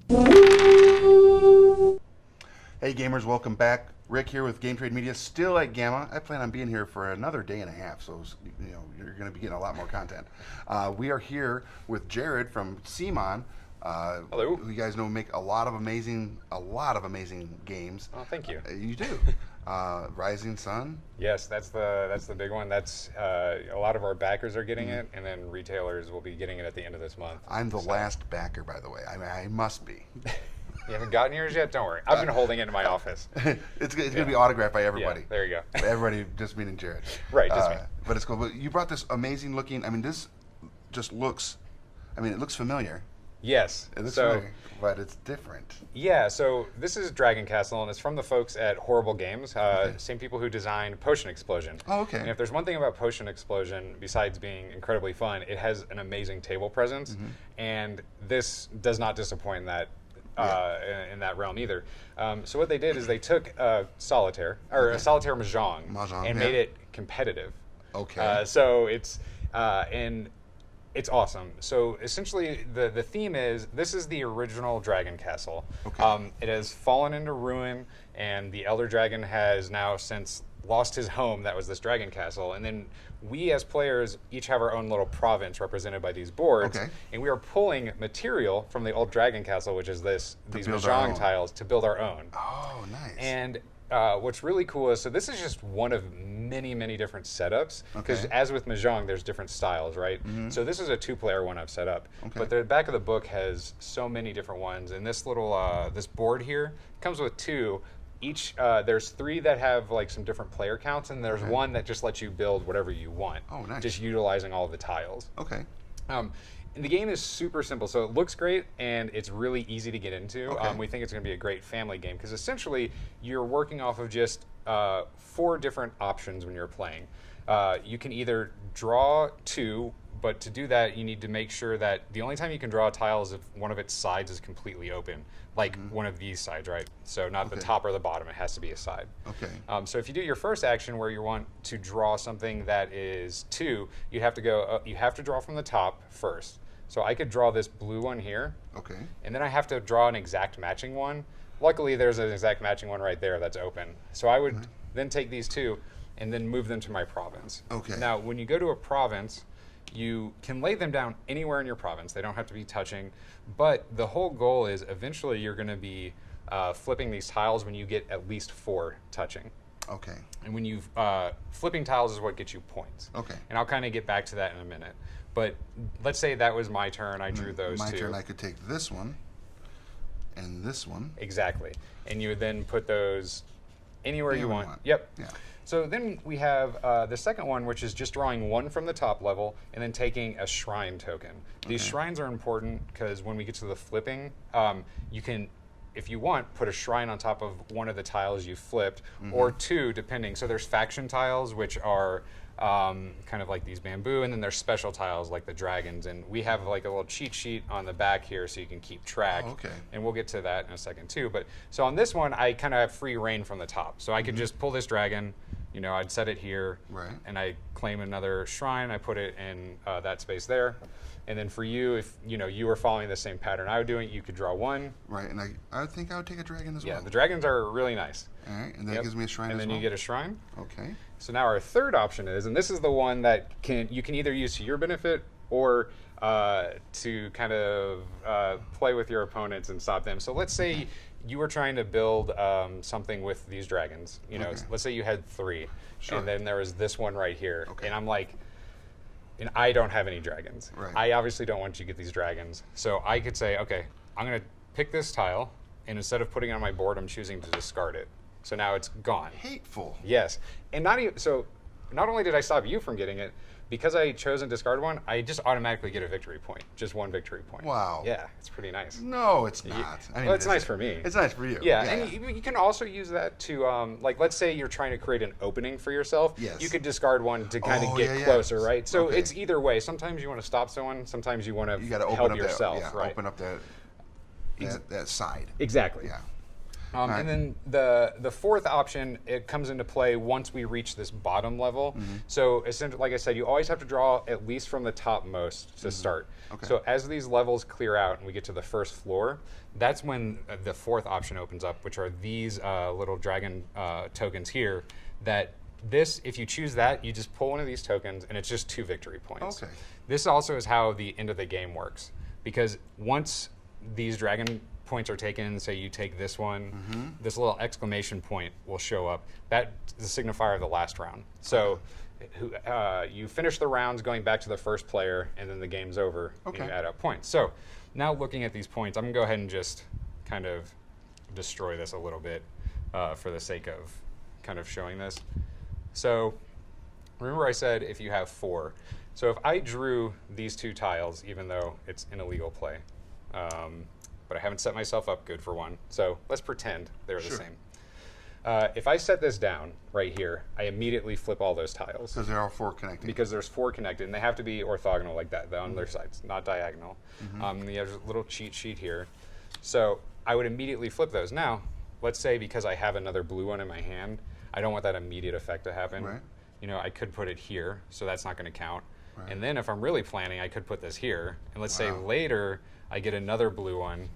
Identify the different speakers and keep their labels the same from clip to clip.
Speaker 1: Hey gamers, welcome back. Rick here with Game Trade Media, still at GAMA. I plan on being here for another day and a half, so you're going to be getting a lot more content. We are here with Jared from CMON.
Speaker 2: Hello.
Speaker 1: Who you guys know make a lot of amazing games.
Speaker 2: Oh, thank you.
Speaker 1: You do. Rising Sun.
Speaker 2: Yes, that's the big one. That's a lot of our backers are getting it, and then retailers will be getting it at the end of this month.
Speaker 1: I'm the last backer, by the way. I mean, I must be.
Speaker 2: You haven't gotten yours yet? Don't worry. I've been holding it in my office.
Speaker 1: It's going to be autographed by everybody.
Speaker 2: Yeah, there you go.
Speaker 1: Everybody, just meaning Jared.
Speaker 2: Right, just me.
Speaker 1: But it's cool. But you brought this amazing looking. I mean, this just looks. I mean, it looks familiar.
Speaker 2: Yes.
Speaker 1: It looks familiar, but it's different.
Speaker 2: Yeah. So this is Dragon Castle, and it's from the folks at Horrible Games. Same people who designed Potion Explosion.
Speaker 1: Oh, okay.
Speaker 2: And if there's one thing about Potion Explosion, besides being incredibly fun, it has an amazing table presence, and this does not disappoint in that. In that realm either. So what they did is they took solitaire or a solitaire mahjong and made it competitive.
Speaker 1: Okay.
Speaker 2: So it's and it's awesome. So essentially the theme is this is the original Dragon Castle.
Speaker 1: Okay.
Speaker 2: It has fallen into ruin, and the Elder Dragon has now since lost his home. That was this Dragon Castle, and then we as players each have our own little province represented by these boards, and we are pulling material from the old Dragon Castle, which is these mahjong tiles, to build our own.
Speaker 1: Oh, nice.
Speaker 2: And what's really cool is, so this is just one of many different setups, because as with mahjong, there's different styles, right? So this is a 2-player one I've set up, but the back of the book has so many different ones, and this little this board here comes with 2. Each there's 3 that have like some different player counts, and there's 1 that just lets you build whatever you want.
Speaker 1: Oh, nice.
Speaker 2: Just utilizing all of the tiles.
Speaker 1: Okay.
Speaker 2: And the game is super simple, so it looks great and it's really easy to get into.
Speaker 1: Okay.
Speaker 2: We think it's going to be a great family game because essentially you're working off of just 4 different options when you're playing. You can either draw 2. But to do that, you need to make sure that the only time you can draw a tile is if one of its sides is completely open, like one of these sides, right? So not the top or the bottom, it has to be a side.
Speaker 1: Okay.
Speaker 2: So if you do your first action where you want to draw something that is 2, you have to go. You have to draw from the top first. So I could draw this blue one here.
Speaker 1: Okay.
Speaker 2: And then I have to draw an exact matching one. Luckily, there's an exact matching one right there that's open. So I would then take these 2 and then move them to my province.
Speaker 1: Okay.
Speaker 2: Now, when you go to a province, you can lay them down anywhere in your province. They don't have to be touching. But the whole goal is eventually you're going to be flipping these tiles when you get at least 4 touching.
Speaker 1: Okay.
Speaker 2: And when you flipping tiles is what gets you points.
Speaker 1: Okay.
Speaker 2: And I'll kind of get back to that in a minute. But let's say that was my turn. I drew those 2.
Speaker 1: My turn. I could take this one and this one.
Speaker 2: Exactly. And you would then put those anywhere you want. Yep.
Speaker 1: Yeah.
Speaker 2: So then we have the second one, which is just drawing 1 from the top level and then taking a shrine token. These shrines are important because when we get to the flipping, you can, if you want, put a shrine on top of one of the tiles you flipped, or 2, depending. So there's faction tiles, which are kind of like these bamboo, and then there's special tiles like the dragons. And we have like a little cheat sheet on the back here so you can keep track.
Speaker 1: Oh, okay.
Speaker 2: And we'll get to that in a second too. But so on this one, I kind of have free reign from the top. So I could just pull this dragon, you know, I'd set it here, and I claim another shrine. I put it in that space there, and then for you, if you know you were following the same pattern I was doing, you could draw 1.
Speaker 1: Right, and I would think I would take a dragon as well.
Speaker 2: Yeah, the dragons are really nice.
Speaker 1: All right, and that gives me a shrine
Speaker 2: and
Speaker 1: as well.
Speaker 2: then you get a shrine.
Speaker 1: Okay.
Speaker 2: So now our third option is, and this is the one that you can either use to your benefit or to kind of play with your opponents and stop them. So let's say you were trying to build something with these dragons. You know, let's say you had 3, and then there was this one right here, and I'm like, and I don't have any dragons.
Speaker 1: Right.
Speaker 2: I obviously don't want you to get these dragons. So I could say, okay, I'm going to pick this tile, and instead of putting it on my board, I'm choosing to discard it. So now it's gone.
Speaker 1: Hateful.
Speaker 2: Yes, and not even so. Not only did I stop you from getting it, because I chose and discarded one, I just automatically get a victory point. Just 1 victory point.
Speaker 1: Wow.
Speaker 2: Yeah, it's pretty nice.
Speaker 1: No, it's not. I mean,
Speaker 2: well, it's nice for me.
Speaker 1: It's nice for you.
Speaker 2: Yeah, and you can also use that to, like, let's say you're trying to create an opening for yourself.
Speaker 1: Yes.
Speaker 2: You could discard one to kind of get closer, right? So it's either way. Sometimes you want to stop someone. Sometimes you want to help yourself.
Speaker 1: Open up that side.
Speaker 2: Exactly.
Speaker 1: Yeah. Right.
Speaker 2: And then the fourth option, it comes into play once we reach this bottom level. So essentially, like I said, you always have to draw at least from the topmost to start.
Speaker 1: Okay.
Speaker 2: So as these levels clear out and we get to the first floor, that's when the fourth option opens up, which are these little dragon tokens here. That this, if you choose that, you just pull one of these tokens, and it's just 2 victory points.
Speaker 1: Okay.
Speaker 2: This also is how the end of the game works, because once these dragon points are taken, say you take this one, this little exclamation point will show up. That's the signifier of the last round. So you finish the rounds going back to the first player, and then the game's over, and you add up points. So now looking at these points, I'm going to go ahead and just kind of destroy this a little bit for the sake of kind of showing this. So remember I said if you have 4. So if I drew these 2 tiles, even though it's an illegal play, but I haven't set myself up good for one. So let's pretend they're the same. If I set this down right here, I immediately flip all those tiles.
Speaker 1: Because there are 4 connecting.
Speaker 2: Because there's 4 connected, and they have to be orthogonal like that, on their sides, not diagonal. There's a little cheat sheet here. So I would immediately flip those. Now, let's say because I have another blue one in my hand, I don't want that immediate effect to happen.
Speaker 1: Right.
Speaker 2: You know, I could put it here, so that's not going to count.
Speaker 1: Right.
Speaker 2: And then if I'm really planning, I could put this here. And let's say later I get another blue one.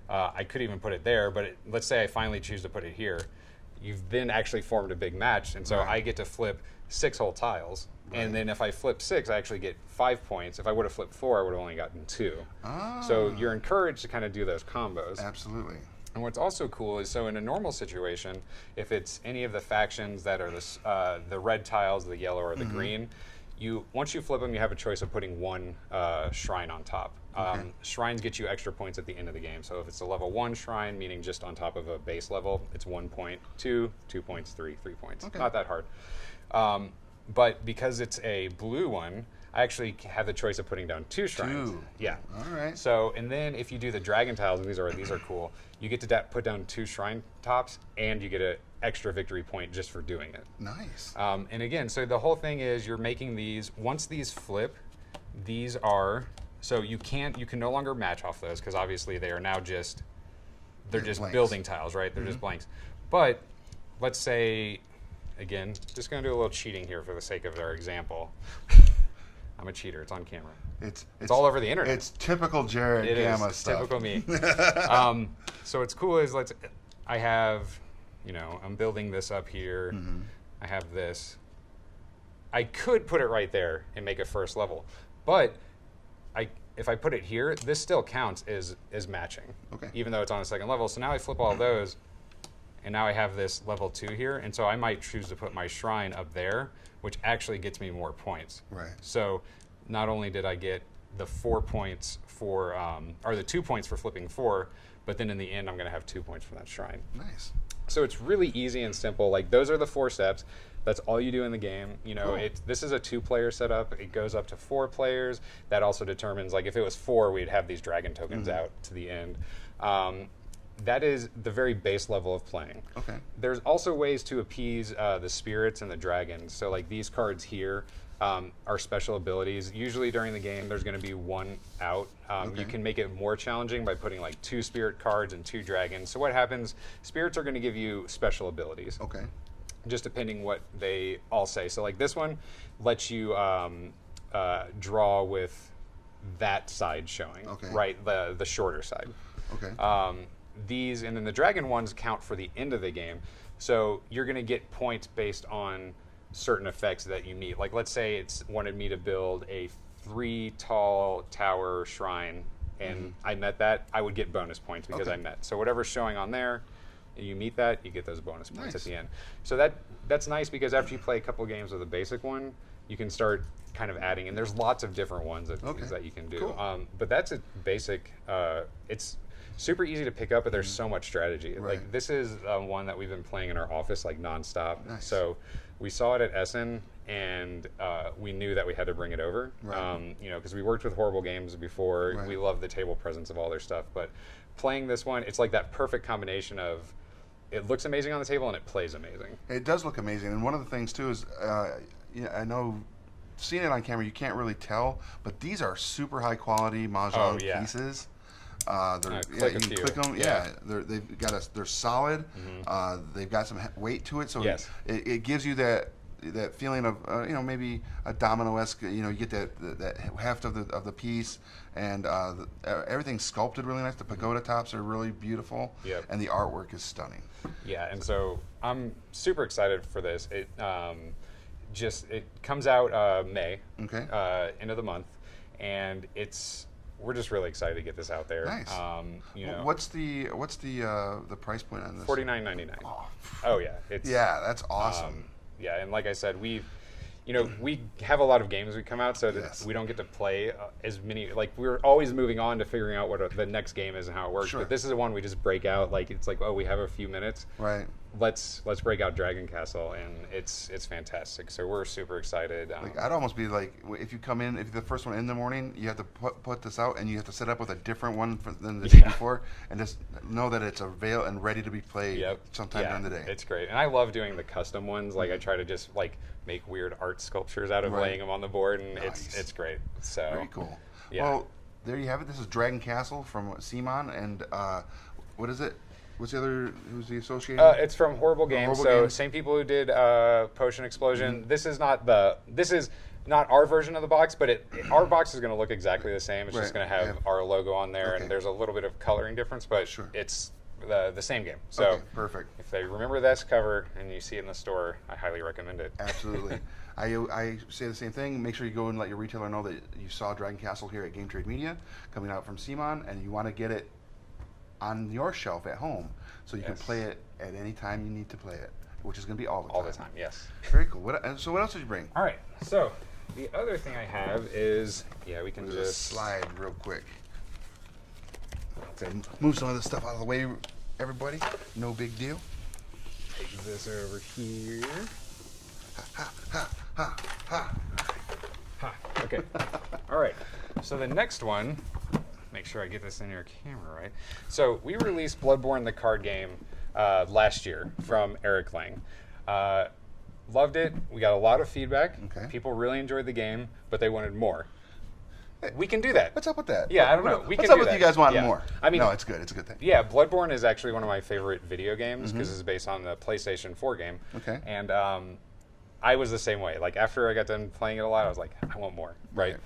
Speaker 2: I could even put it there, but let's say I finally choose to put it here. You've then actually formed a big match, and so I get to flip 6 whole tiles. And then if I flip 6, I actually get 5 points. If I would have flipped 4, I would have only gotten 2. So you're encouraged to kind of do those combos.
Speaker 1: Absolutely.
Speaker 2: And what's also cool is, so in a normal situation, if it's any of the factions that are the red tiles, the yellow, or the green, once you flip them, you have a choice of putting 1 shrine on top. Shrines get you extra points at the end of the game. So if it's a level 1 shrine, meaning just on top of a base level, it's 1 point, 2 points, 3 points.
Speaker 1: Okay.
Speaker 2: Not that hard. But because it's a blue one, I actually have the choice of putting down 2 shrines.
Speaker 1: 2.
Speaker 2: Yeah.
Speaker 1: All right.
Speaker 2: So, and then if you do the dragon tiles, and these are cool, you get to put down 2 shrine tops, and you get an extra victory point just for doing it.
Speaker 1: Nice.
Speaker 2: And again, so the whole thing is you're making these, once these flip, these are, so you can no longer match off those, because obviously they are now just, they're just
Speaker 1: blanks.
Speaker 2: building tiles, right? They're just blanks. But let's say, again, just going to do a little cheating here for the sake of our example. I'm a cheater. It's on camera. It's all over the internet.
Speaker 1: It's typical Jared Gamma stuff.
Speaker 2: Typical me. So what's cool is I have, I'm building this up here. I have this. I could put it right there and make it first level, but if I put it here, this still counts as matching.
Speaker 1: Okay.
Speaker 2: Even though it's on the second level. So now I flip all those, and now I have this level 2 here, and so I might choose to put my shrine up there, which actually gets me more points.
Speaker 1: Right.
Speaker 2: So not only did I get the 4 points for, or the 2 points for flipping 4, but then in the end I'm going to have 2 points from that shrine.
Speaker 1: Nice.
Speaker 2: So it's really easy and simple. Like, those are the 4 steps. That's all you do in the game.
Speaker 1: Cool.
Speaker 2: This is a 2-player setup. It goes up to 4 players. That also determines, like, if it was 4, we'd have these dragon tokens out to the end. That is the very base level of playing.
Speaker 1: Okay.
Speaker 2: There's also ways to appease the spirits and the dragons. So, like, these cards here are special abilities. Usually during the game, there's going to be 1 out. You can make it more challenging by putting, like, 2 spirit cards and 2 dragons. So what happens, spirits are going to give you special abilities.
Speaker 1: Okay.
Speaker 2: Just depending what they all say. So, like, this one lets you draw with that side showing, right? The shorter side.
Speaker 1: Okay.
Speaker 2: These, and then the dragon ones count for the end of the game. So you're going to get points based on certain effects that you meet. Like, let's say it's wanted me to build a 3 tall tower shrine, and I met that, I would get bonus points because I met. So whatever's showing on there, and you meet that, you get those bonus points at the end. So that's nice, because after you play a couple games with a basic one, you can start kind of adding, and there's lots of different ones that you can do.
Speaker 1: Cool.
Speaker 2: But that's a basic, it's super easy to pick up, but there's so much strategy.
Speaker 1: Right.
Speaker 2: Like, this is one that we've been playing in our office, like, nonstop.
Speaker 1: Nice.
Speaker 2: So we saw it at Essen, and we knew that we had to bring it over.
Speaker 1: Right.
Speaker 2: Because we worked with Horrible Games before.
Speaker 1: Right.
Speaker 2: We love the table presence of all their stuff, but playing this one, it's like that perfect combination of, it looks amazing on the table and it plays amazing.
Speaker 1: It does look amazing, and one of the things too is, I know, seeing it on camera, you can't really tell, but these are super high quality mahjong pieces.
Speaker 2: Click
Speaker 1: you
Speaker 2: a
Speaker 1: can
Speaker 2: few.
Speaker 1: click them.
Speaker 2: Yeah.
Speaker 1: They're solid. They've got some weight to it, so
Speaker 2: Yes.
Speaker 1: it gives you that feeling of maybe a domino-esque. You get that heft of the piece, and everything's sculpted really nice. The pagoda tops are really beautiful,
Speaker 2: Yep.
Speaker 1: and the artwork is stunning.
Speaker 2: Yeah, and so I'm super excited for this. It comes out May, end of the month, and we're just really excited to get this out there.
Speaker 1: Nice.
Speaker 2: Know,
Speaker 1: what's the price point on this?
Speaker 2: $49.99. Oh yeah,
Speaker 1: that's awesome.
Speaker 2: Yeah, and like I said, we have a lot of games we come out, so that
Speaker 1: Yes.
Speaker 2: we don't get to play as many. Like we're always moving on to figuring out what the next game is and how it works.
Speaker 1: Sure.
Speaker 2: But this is the one we just break out. Like it's like, oh, we have a few minutes.
Speaker 1: Right.
Speaker 2: Let's break out Dragon Castle, and it's fantastic. So we're super excited.
Speaker 1: I'd almost be like, if you come in, if you're the first one in the morning, you have to put this out, and you have to set up with a different one than the day before, and just know that it's available and ready to be played sometime during the day.
Speaker 2: It's great, and I love doing the custom ones. Like I try to just make weird art sculptures out of laying them on the board, and it's great. So
Speaker 1: very cool.
Speaker 2: Yeah.
Speaker 1: Well, there you have it. This is Dragon Castle from CMON, and what is it? What's the other? Who's the associated?
Speaker 2: It's from Horrible Games.
Speaker 1: Horrible Games.
Speaker 2: Same people who did Potion Explosion. This is not our version of the box, but our box is going to look exactly the same. It's just going to have our logo on there, and there's a little bit of coloring difference, but it's the same game. So
Speaker 1: perfect.
Speaker 2: If they remember this cover and you see it in the store, I highly recommend it.
Speaker 1: Absolutely. I say the same thing. Make sure you go and let your retailer know that you saw Dragon Castle here at Game Trade Media coming out from CMON, and you want to get it on your shelf at home so you can play it at any time you need to play it, which is going to be all the time.
Speaker 2: All the time, yes.
Speaker 1: Very cool. So what else did you bring?
Speaker 2: All right. So the other thing I have is, we can just
Speaker 1: slide real quick. Okay, move some of this stuff out of the way, everybody. No big deal.
Speaker 2: take this over here. Okay. All right. So the next one, make sure I get this in your camera right. So we released Bloodborne, the card game, last year from Eric Lang. Loved it. We got a lot of feedback.
Speaker 1: Okay.
Speaker 2: People really enjoyed the game, but they wanted more. We can do that.
Speaker 1: What's up with that?
Speaker 2: Yeah, I don't know.
Speaker 1: What's up with you guys wanting more?
Speaker 2: I mean,
Speaker 1: no, it's good. It's a good thing.
Speaker 2: Yeah, Bloodborne is actually one of my favorite video games because it's based on the PlayStation 4 game.
Speaker 1: Okay.
Speaker 2: And I was the same way. Like after I got done playing it a lot, I was like, I want more. Right.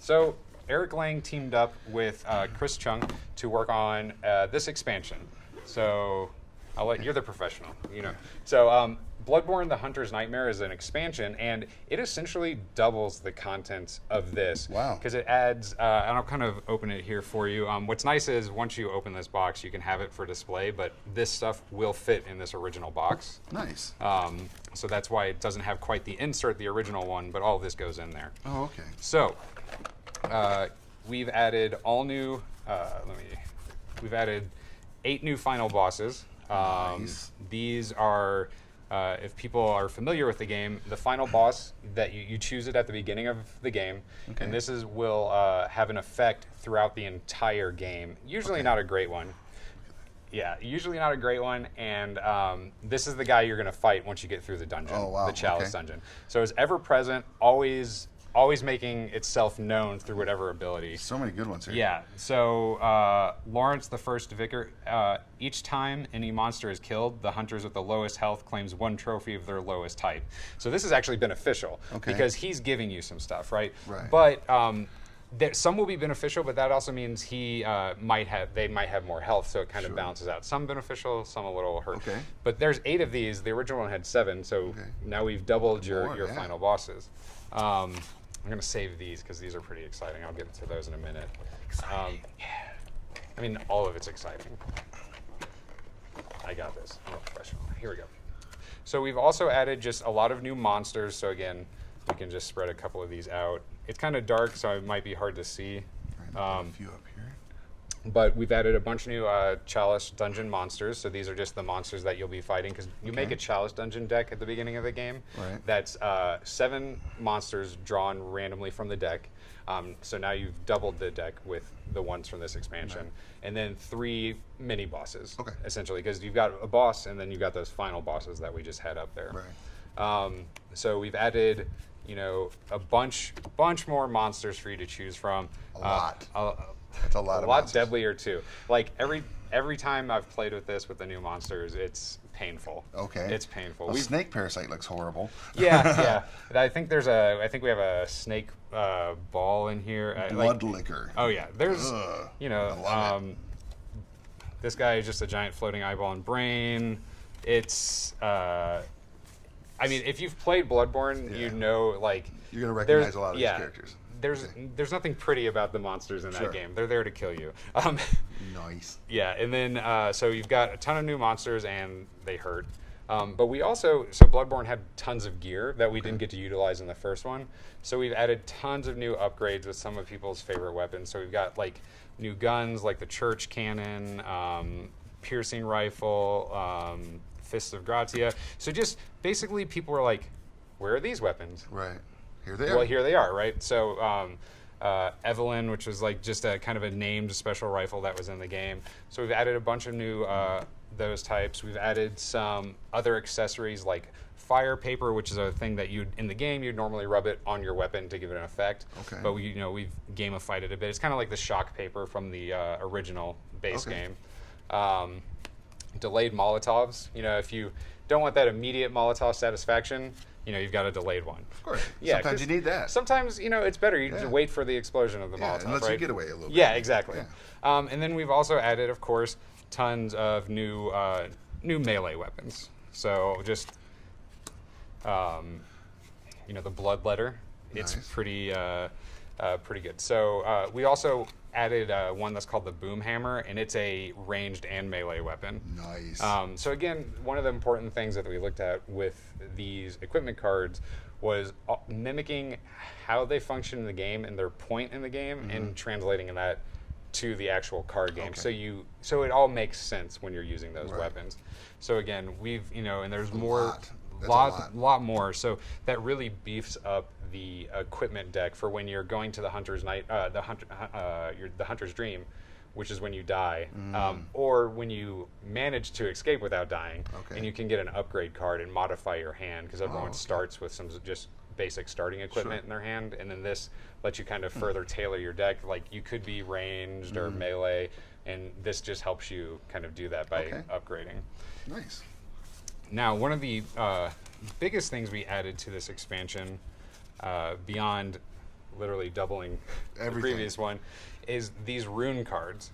Speaker 2: So Eric Lang teamed up with Chris Chung to work on this expansion. So I'll let you're the professional, you know. So Bloodborne: The Hunter's Nightmare is an expansion, and it essentially doubles the contents of this.
Speaker 1: Wow.
Speaker 2: Because it adds, and I'll kind of open it here for you. What's nice is once you open this box, you can have it for display, but this stuff will fit in this original box.
Speaker 1: Nice.
Speaker 2: So that's why it doesn't have quite the insert, the original one, but all of this goes in there.
Speaker 1: Oh, okay.
Speaker 2: So we've added all new, we've added 8 new final bosses.
Speaker 1: Nice.
Speaker 2: These are, if people are familiar with the game, the final boss that you choose it at the beginning of the game, and this will have an effect throughout the entire game. Usually not a great one. Yeah, usually not a great one, and this is the guy you're going to fight once you get through the dungeon, the Chalice dungeon. So it's ever present, always making itself known through whatever ability.
Speaker 1: So many good ones here.
Speaker 2: Yeah. So Lawrence, the First Vicar. Each time any monster is killed, the hunters with the lowest health claims 1 trophy of their lowest type. So this is actually beneficial because he's giving you some stuff, right?
Speaker 1: Right.
Speaker 2: But some will be beneficial, but that also means they might have more health, so it kind of balances out. Some beneficial, some a little hurt.
Speaker 1: Okay.
Speaker 2: But there's 8 of these. The original one had 7, so now we've doubled your final bosses. I'm going to save these because these are pretty exciting. I'll get to those in a minute.
Speaker 1: Exciting.
Speaker 2: Yeah. I mean, all of it's exciting. I got this. I'm a professional. Here we go. So we've also added just a lot of new monsters. So again, we can just spread a couple of these out. It's kind of dark, so it might be hard to see.
Speaker 1: A few up here.
Speaker 2: But we've added a bunch of new Chalice dungeon monsters. So these are just the monsters that you'll be fighting because you make a Chalice dungeon deck at the beginning of the game.
Speaker 1: Right.
Speaker 2: That's 7 monsters drawn randomly from the deck. So now you've doubled the deck with the ones from this expansion. Right. And then 3 mini bosses, essentially, because you've got a boss and then you've got those final bosses that we just had up there.
Speaker 1: Right.
Speaker 2: So we've added, a bunch more monsters for you to choose from.
Speaker 1: A lot. That's a lot
Speaker 2: a
Speaker 1: of
Speaker 2: lot
Speaker 1: monsters.
Speaker 2: deadlier too. Like every time I've played with this with the new monsters, it's painful.
Speaker 1: Okay.
Speaker 2: It's painful.
Speaker 1: Well, snake parasite looks horrible.
Speaker 2: Yeah. I think we have a snake ball in here.
Speaker 1: Blood liquor.
Speaker 2: Oh yeah. There's
Speaker 1: Ugh,
Speaker 2: you know
Speaker 1: I love it.
Speaker 2: this guy is just a giant floating eyeball and brain. It's I mean, if you've played Bloodborne, you know, like
Speaker 1: you're gonna recognize a lot of these
Speaker 2: yeah,
Speaker 1: characters.
Speaker 2: There's nothing pretty about the monsters in that game. They're there to kill you.
Speaker 1: Nice.
Speaker 2: Yeah, and then so you've got a ton of new monsters, and they hurt. But we also, so Bloodborne had tons of gear that we didn't get to utilize in the first one. So we've added tons of new upgrades with some of people's favorite weapons. So we've got like new guns, like the church cannon, piercing rifle, Fists of Grazia. So just basically people were like, where are these weapons?
Speaker 1: Right. Here they are.
Speaker 2: Well, here they are, right? So Evelyn, which was like just a kind of a named special rifle that was in the game. So we've added a bunch of new those types. We've added some other accessories like fire paper, which is a thing that in the game you'd normally rub it on your weapon to give it an effect.
Speaker 1: Okay.
Speaker 2: But we've gamified it a bit. It's kind of like the shock paper from the original base game. Delayed Molotovs. If you don't want that immediate Molotov satisfaction, you've got a delayed one.
Speaker 1: Of course.
Speaker 2: Yeah,
Speaker 1: sometimes you need that.
Speaker 2: Sometimes, it's better. You just wait for the explosion of the Molotov,
Speaker 1: and lets
Speaker 2: right?
Speaker 1: you get away a little bit.
Speaker 2: Yeah, exactly.
Speaker 1: Yeah.
Speaker 2: And then we've also added, of course, tons of new melee weapons. So just, the Bloodletter.
Speaker 1: Nice.
Speaker 2: It's pretty good. So we also added one that's called the Boom Hammer, and it's a ranged and melee weapon.
Speaker 1: Nice.
Speaker 2: So again, one of the important things that we looked at with these equipment cards was mimicking how they function in the game and their point in the game, and translating that to the actual card game.
Speaker 1: Okay.
Speaker 2: So it all makes sense when you're using those weapons. So again, we've and there's more. Lot more. So that really beefs up the equipment deck for when you're going to the Hunter's the Hunter's Dream, which is when you die, or when you manage to escape without dying, and you can get an upgrade card and modify your hand, because everyone starts with some just basic starting equipment in their hand, and then this lets you kind of further tailor your deck. Like you could be ranged or melee, and this just helps you kind of do that by upgrading.
Speaker 1: Nice.
Speaker 2: Now, one of the biggest things we added to this expansion, beyond literally doubling the previous one, is these rune cards.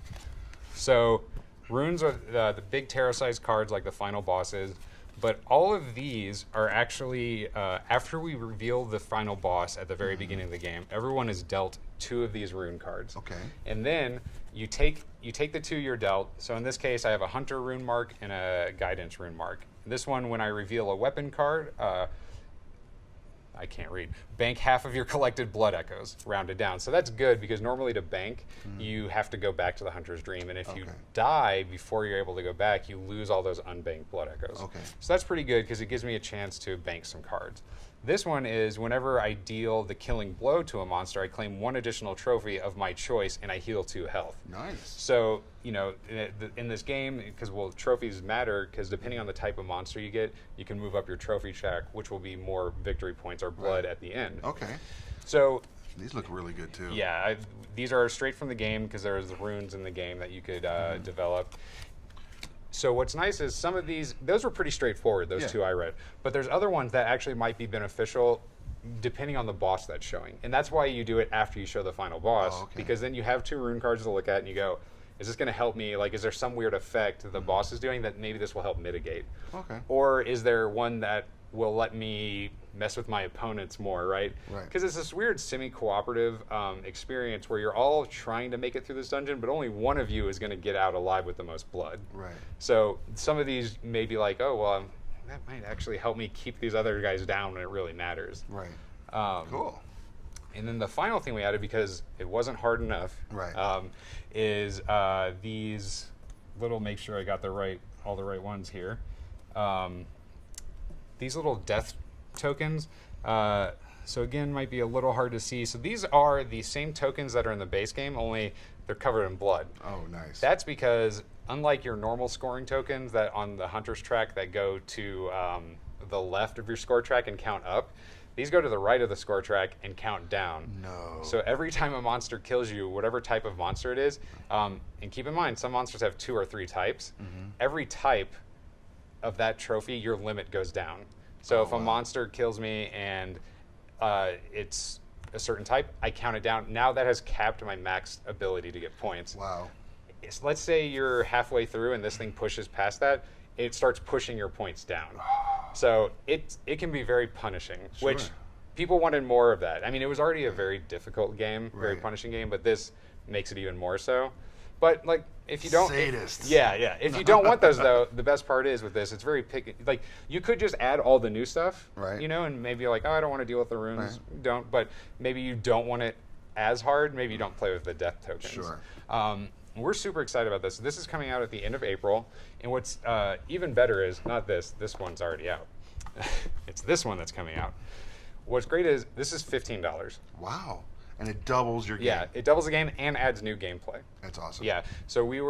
Speaker 2: So runes are the big tarot-sized cards like the final bosses, but all of these are actually, after we reveal the final boss at the very beginning of the game, everyone is dealt 2 of these rune cards.
Speaker 1: Okay.
Speaker 2: And then you take the 2 you're dealt. So in this case, I have a Hunter rune mark and a Guidance rune mark. This one, when I reveal a weapon card, I can't read. Bank half of your collected blood echoes, rounded down. So that's good, because normally to bank, you have to go back to the Hunter's Dream. And if you die before you're able to go back, you lose all those unbanked blood echoes.
Speaker 1: Okay.
Speaker 2: So that's pretty good, because it gives me a chance to bank some cards. This one is whenever I deal the killing blow to a monster, I claim 1 additional trophy of my choice, and I heal 2 health.
Speaker 1: Nice.
Speaker 2: So, in this game, because trophies matter, because depending on the type of monster you get, you can move up your trophy track, which will be more victory points or blood at the end.
Speaker 1: Okay.
Speaker 2: So
Speaker 1: these look really good too.
Speaker 2: yeah, these are straight from the game, because there's the runes in the game that you could develop. So what's nice is some of those were pretty straightforward, those 2 I read. But there's other ones that actually might be beneficial depending on the boss that's showing. And that's why you do it after you show the final boss, because then you have 2 rune cards to look at and you go, is this going to help me? Like, is there some weird effect that the boss is doing that maybe this will help mitigate?
Speaker 1: Okay.
Speaker 2: Or is there one that will let me mess with my opponents more, right?
Speaker 1: Right.
Speaker 2: Because it's this weird semi-cooperative experience where you're all trying to make it through this dungeon, but only one of you is going to get out alive with the most blood.
Speaker 1: Right.
Speaker 2: So some of these may be like, oh, well, that might actually help me keep these other guys down when it really matters.
Speaker 1: Right. Cool.
Speaker 2: And then the final thing we added, because it wasn't hard enough, is these little, make sure I got all the right ones here. These little death tokens. So again, might be a little hard to see. So these are the same tokens that are in the base game, only they're covered in blood.
Speaker 1: Oh, nice.
Speaker 2: That's because, unlike your normal scoring tokens that on the Hunter's track that go to the left of your score track and count up, These go to the right of the score track and count down.
Speaker 1: No.
Speaker 2: So every time a monster kills you, whatever type of monster it is, and keep in mind, some monsters have 2 or 3 types. Every type of that trophy, your limit goes down. So if a monster kills me and it's a certain type, I count it down. Now that has capped my max ability to get points.
Speaker 1: Wow.
Speaker 2: Let's say you're halfway through and this thing pushes past that, it starts pushing your points down. So it can be very punishing, which people wanted more of that. I mean, it was already a very difficult game, very punishing game, but this makes it even more so. But like, if you don't,
Speaker 1: Sadists.
Speaker 2: If you don't want those though, the best part is with this, it's very picky. Like, you could just add all the new stuff, you know, and maybe you're like, oh, I don't want to deal with the runes. Don't. But maybe you don't want it as hard. Maybe you don't play with the death tokens.
Speaker 1: Sure.
Speaker 2: We're super excited about this. This is coming out at the end of April, and what's even better is not this. This one's already out. It's this one that's coming out. What's great is this is $15.
Speaker 1: Wow. And it doubles your game.
Speaker 2: Yeah, it doubles the game and adds new gameplay.
Speaker 1: That's awesome.
Speaker 2: Yeah, so we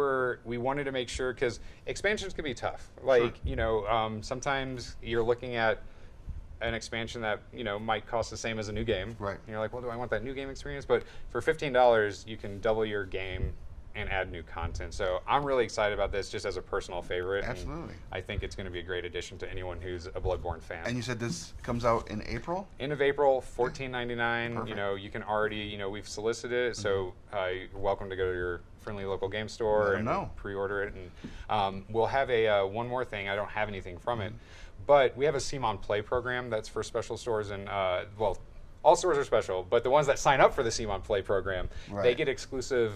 Speaker 2: wanted to make sure, because expansions can be tough. Like, you know, sometimes you're looking at an expansion that, you know, might cost the same as a new game.
Speaker 1: Right.
Speaker 2: And you're like, well, do I want that new game experience? But for $15, you can double your game and add new content. So I'm really excited about this just as a personal favorite.
Speaker 1: Absolutely.
Speaker 2: I think it's going to be a great addition to anyone who's a Bloodborne fan.
Speaker 1: And you said this comes out in April?
Speaker 2: End of April, $14.99.
Speaker 1: Perfect.
Speaker 2: You know, you can already, you know, we've solicited it, so you're welcome to go to your friendly local game store and pre-order it. And we'll have a one more thing. I don't have anything from it, but we have a CMON Play program that's for special stores, and well, all stores are special, but the ones that sign up for the CMON Play program, they get exclusive.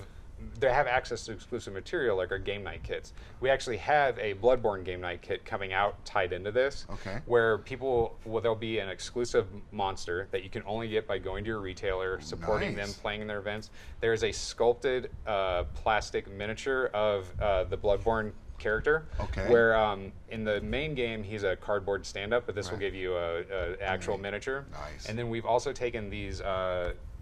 Speaker 2: They have access to exclusive material like our game night kits. We actually have a Bloodborne game night kit coming out tied into this, where people, there'll be an exclusive monster that you can only get by going to your retailer, supporting them, playing in their events. There's a sculpted plastic miniature of the Bloodborne character, where in the main game he's a cardboard stand-up, but this will give you a actual miniature. And then we've also taken these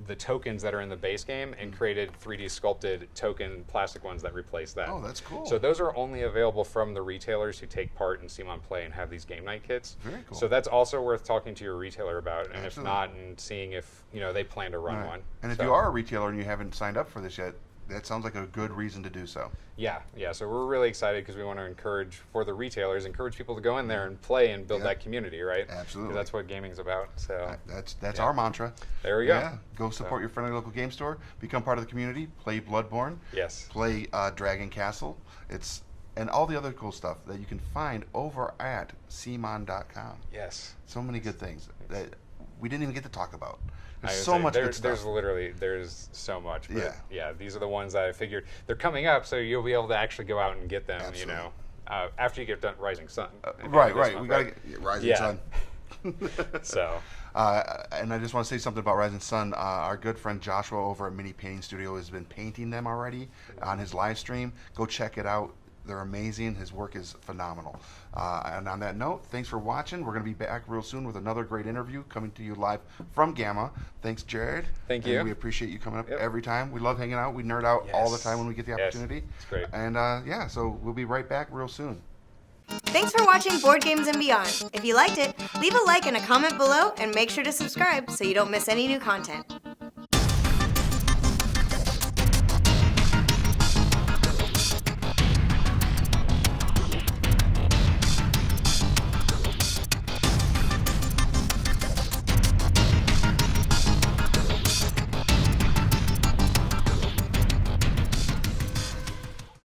Speaker 2: the tokens that are in the base game and created 3D sculpted token plastic ones that replace that.
Speaker 1: Oh, that's cool.
Speaker 2: So those are only available from the retailers who take part in CMON Play and have these game night kits.
Speaker 1: Very cool.
Speaker 2: So that's also worth talking to your retailer about, and if not, and seeing if, you know, they plan to run one.
Speaker 1: And if you are a retailer and you haven't signed up for this yet, that sounds like a good reason to do so.
Speaker 2: Yeah. So we're really excited because we want to encourage, for the retailers, encourage people to go in there and play and build that community, right?
Speaker 1: Absolutely.
Speaker 2: Because that's what gaming's about. So
Speaker 1: that's our mantra.
Speaker 2: There we go.
Speaker 1: Yeah. Go support your friendly local game store. Become part of the community. Play Bloodborne.
Speaker 2: Yes.
Speaker 1: Play Dragon Castle. And all the other cool stuff that you can find over at CMON.com.
Speaker 2: Yes.
Speaker 1: So many good things that we didn't even get to talk about. There's
Speaker 2: so much. But yeah, these are the ones that I figured they're coming up, so you'll be able to actually go out and get them.
Speaker 1: Absolutely.
Speaker 2: You know, after you get done Rising Sun.
Speaker 1: Right. We got to get Rising Sun.
Speaker 2: So.
Speaker 1: And I just want to say something about Rising Sun. Our good friend Joshua over at Mini Painting Studio has been painting them already on his live stream. Go check it out. They're amazing. His work is phenomenal. And on that note, thanks for watching. We're going to be back real soon with another great interview coming to you live from GAMA. Thanks, Jared.
Speaker 2: Thank you.
Speaker 1: We appreciate you coming up every time. We love hanging out. We nerd out all the time when we get the opportunity.
Speaker 2: It's great.
Speaker 1: And so we'll be right back real soon.
Speaker 3: Thanks for watching Board Games and Beyond. If you liked it, leave a like and a comment below, and make sure to subscribe so you don't miss any new content.